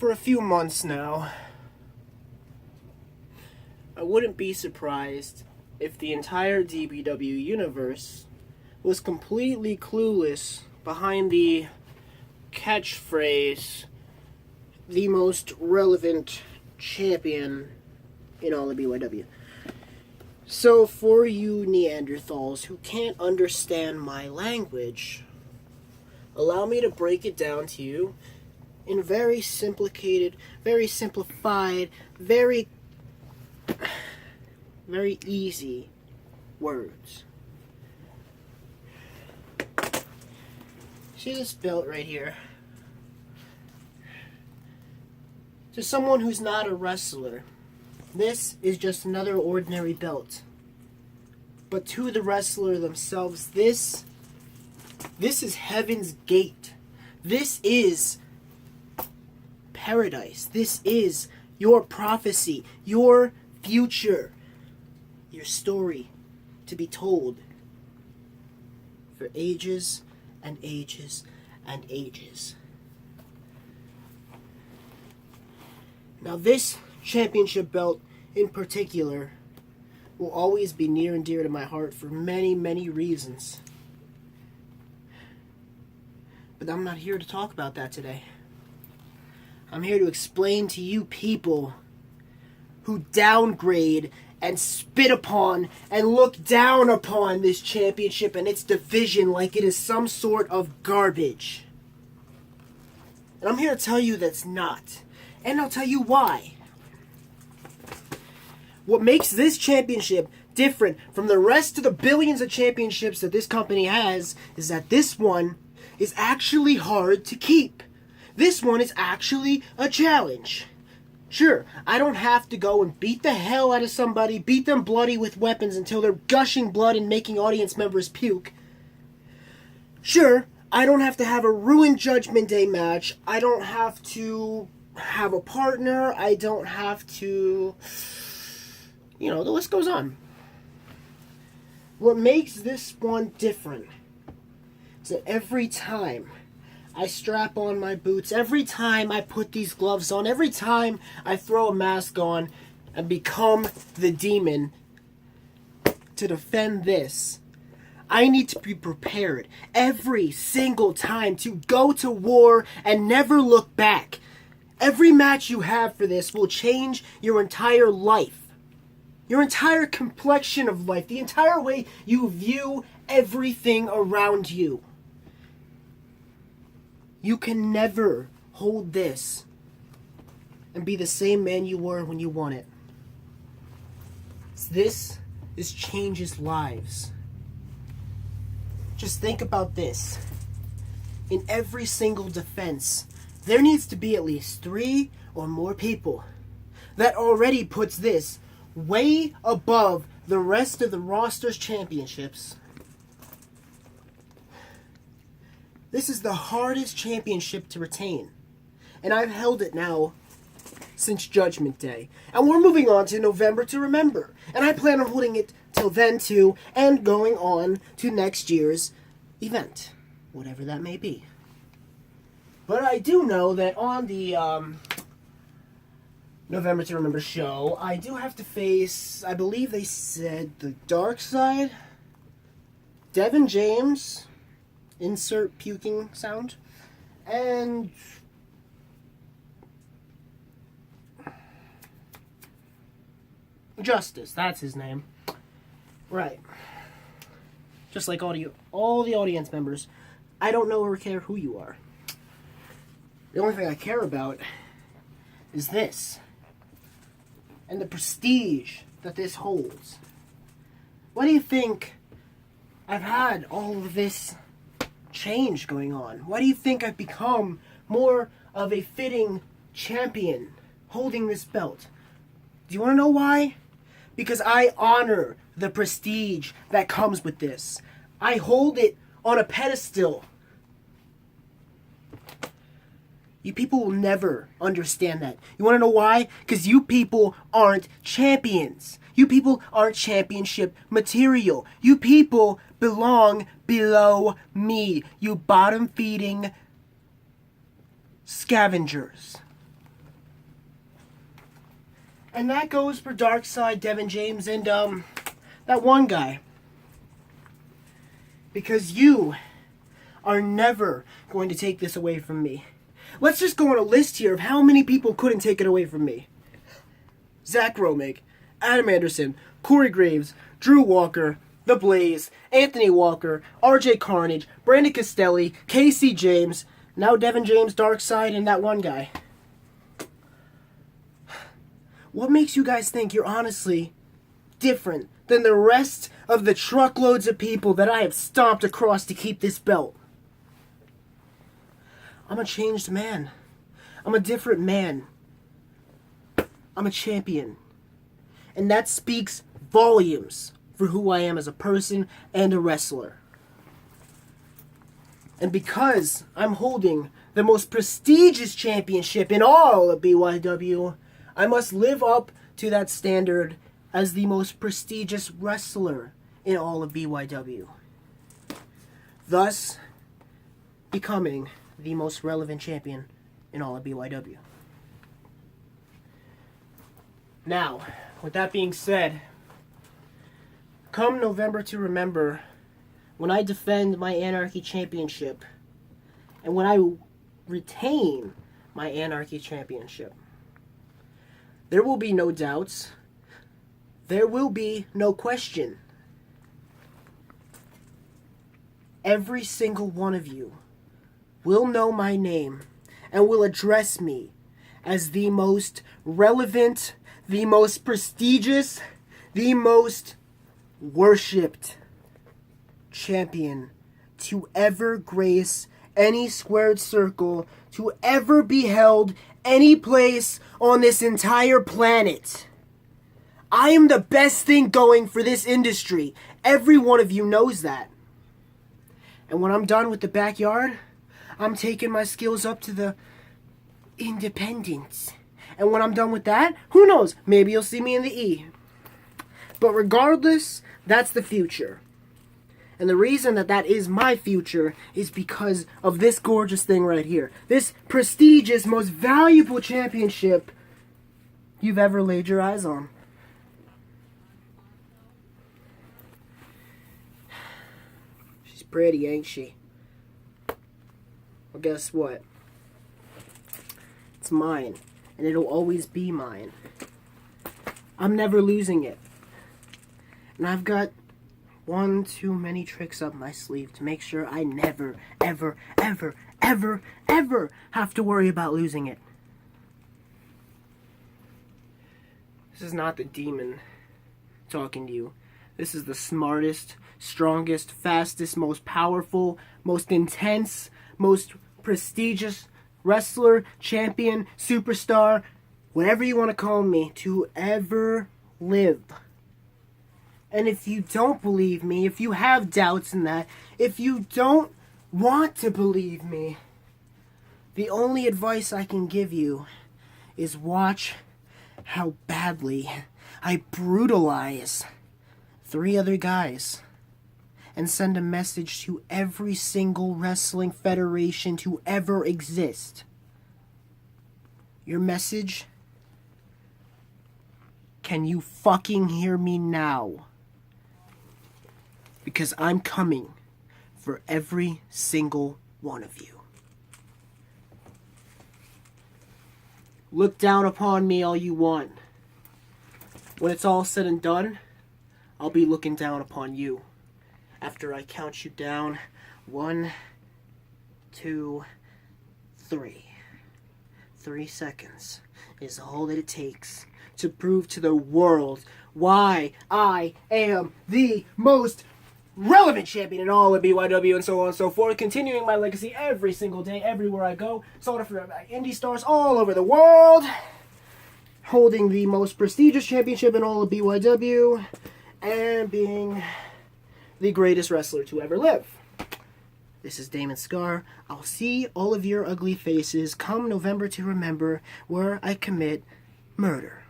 For a few months now, I wouldn't be surprised if the entire DBW universe was completely clueless behind the catchphrase, the most relevant champion in all of BYW. So for you Neanderthals who can't understand my language, allow me to break it down to you in very simplified, very easy words. See this belt right here? To someone who's not a wrestler, this is just another ordinary belt. But to the wrestler themselves, this is heaven's gate. This is paradise. This is your prophecy, your future, your story to be told for ages and ages and ages. Now this championship belt in particular will always be near and dear to my heart for many, many reasons. But I'm not here to talk about that today. I'm here to explain to you people who downgrade and spit upon and look down upon this championship and its division like it is some sort of garbage. And I'm here to tell you that's not. And I'll tell you why. What makes this championship different from the rest of the billions of championships that this company has is that this one is actually hard to keep. This one is actually a challenge. Sure, I don't have to go and beat the hell out of somebody, beat them bloody with weapons until they're gushing blood and making audience members puke. Sure, I don't have to have a ruined Judgment Day match. I don't have to have a partner. I don't have to... the list goes on. What makes this one different is that every time I strap on my boots, every time I put these gloves on, every time I throw a mask on and become the demon to defend this, I need to be prepared every single time to go to war and never look back. Every match you have for this will change your entire life. Your entire complexion of life. The entire way you view everything around you. You can never hold this and be the same man you were when you won it. This changes lives. Just think about this. In every single defense, there needs to be at least 3 or more people. That already puts this way above the rest of the roster's championships. This is the hardest championship to retain. And I've held it now since Judgment Day. And we're moving on to November to Remember. And I plan on holding it till then too, and going on to next year's event. Whatever that may be. But I do know that on the November to Remember show, I do have to face, I believe they said, the Dark Side, Devin James, insert puking sound, and Justice, that's his name. Right. Just like all the audience members, I don't know or care who you are. The only thing I care about is this. And the prestige that this holds. Why do you think I've had all of this change going on? Why do you think I've become more of a fitting champion holding this belt? Do you want to know why? Because I honor the prestige that comes with this. I hold it on a pedestal. You people will never understand that. You want to know why? Because you people aren't champions. You people aren't championship material. You people belong below me. You bottom-feeding scavengers. And that goes for Darkseid, Devin James, and that one guy. Because you are never going to take this away from me. Let's just go on a list here of how many people couldn't take it away from me. Zach Romig, Adam Anderson, Corey Graves, Drew Walker, The Blaze, Anthony Walker, RJ Carnage, Brandon Castelli, Casey James, now Devin James, Darkseid, and that one guy. What makes you guys think you're honestly different than the rest of the truckloads of people that I have stomped across to keep this belt? I'm a changed man. I'm a different man. I'm a champion. And that speaks volumes for who I am as a person and a wrestler. And because I'm holding the most prestigious championship in all of BYW, I must live up to that standard as the most prestigious wrestler in all of BYW. Thus, becoming the most relevant champion in all of BYW. Now, with that being said, come November to Remember, when I defend my Anarchy Championship, and when I retain my Anarchy Championship, there will be no doubts. There will be no question. Every single one of you will know my name and will address me as the most relevant, the most prestigious, the most worshipped champion to ever grace any squared circle, to ever be held any place on this entire planet. I am the best thing going for this industry. Every one of you knows that. And when I'm done with the backyard, I'm taking my skills up to the independents. And when I'm done with that, who knows? Maybe you'll see me in the E. But regardless, that's the future. And the reason that that is my future is because of this gorgeous thing right here. This prestigious, most valuable championship you've ever laid your eyes on. She's pretty, ain't she? Well, guess what? It's mine. And it'll always be mine. I'm never losing it. And I've got one too many tricks up my sleeve to make sure I never, ever, ever, ever, ever have to worry about losing it. This is not the demon talking to you. This is the smartest, strongest, fastest, most powerful, most intense, most prestigious wrestler, champion, superstar, whatever you want to call me, to ever live. And if you don't believe me, if you have doubts in that, if you don't want to believe me, the only advice I can give you is watch how badly I brutalize 3 other guys and send a message to every single wrestling federation to ever exist. Your message? Can you fucking hear me now? Because I'm coming for every single one of you. Look down upon me all you want. When it's all said and done, I'll be looking down upon you. After I count you down, 1, 2, 3. 3 seconds is all that it takes to prove to the world why I am the most relevant champion in all of BYW, and so on and so forth, continuing my legacy every single day, everywhere I go, sought for indie stars all over the world, holding the most prestigious championship in all of BYW, and being the greatest wrestler to ever live. This is Damon Scar. I'll see all of your ugly faces come November to Remember, where I commit murder.